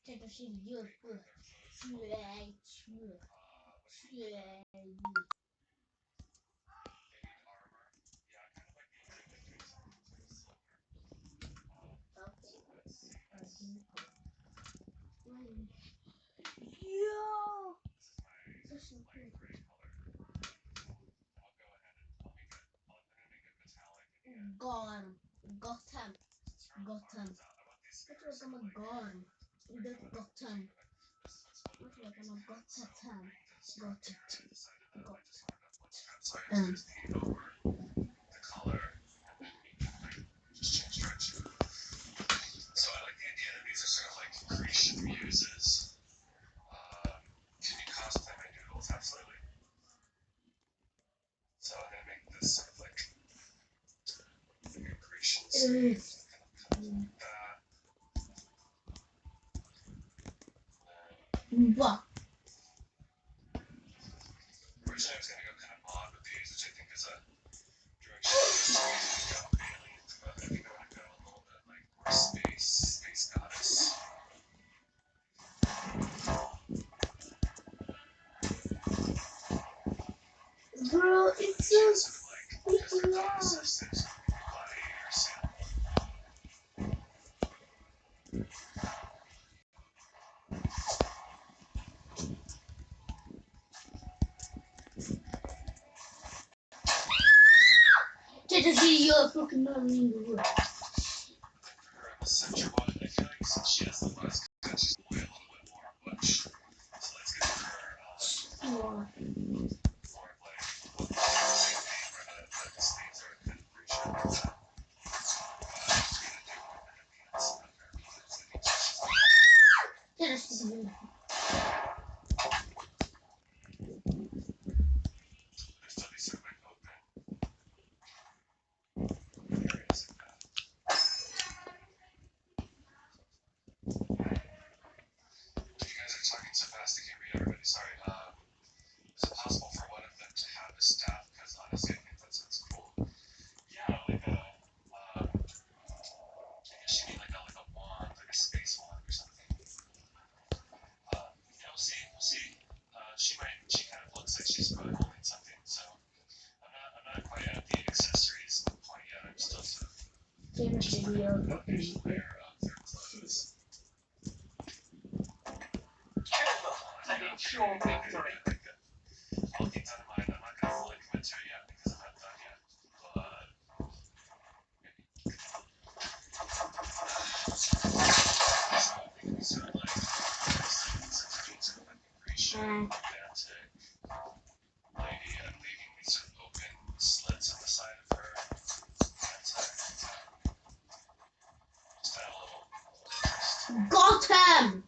这个是热个血哟，这是Gotham Gotham，这个什么 Gotham，一个 Gotham，我这个什么 Gotham So I like the idea that these are sort of like Grecian muses. Can you cosplay my noodles? Absolutely. So I'm gonna make this sort of like a Grecian space. Wow. Originally I was gonna go kind of mod with these, which I think is a direction I think I want to go a little bit like more space goddess. Bro, it's so Different goddesses, there's body or sail.这就是一个 Pokemon 名字。 For her, I'm a center one. I feel like since she has the buzz cut, she's probably a little bit more butch. So let's give her more of like what the sleeves are kind of Grecian. Sorry, is it possible for one of them to have a staff? Because honestly, I think that sounds cool. Yeah, like a, I guess she need like a wand, like a space wand or something. Yeah, we'll see. She kind of looks like she's probably holding something. So I'm not quite at the accessories point yet. I'm still sort of foundation layer of their clothes. Sure victory. I'll keep that in mind. I'm not going to fully commit to it yet because I'm not done yet. But sort of like Grecian, romantic lady. I'm leaving these sort of open slits on the side of her. Just add a little interest. Gotham!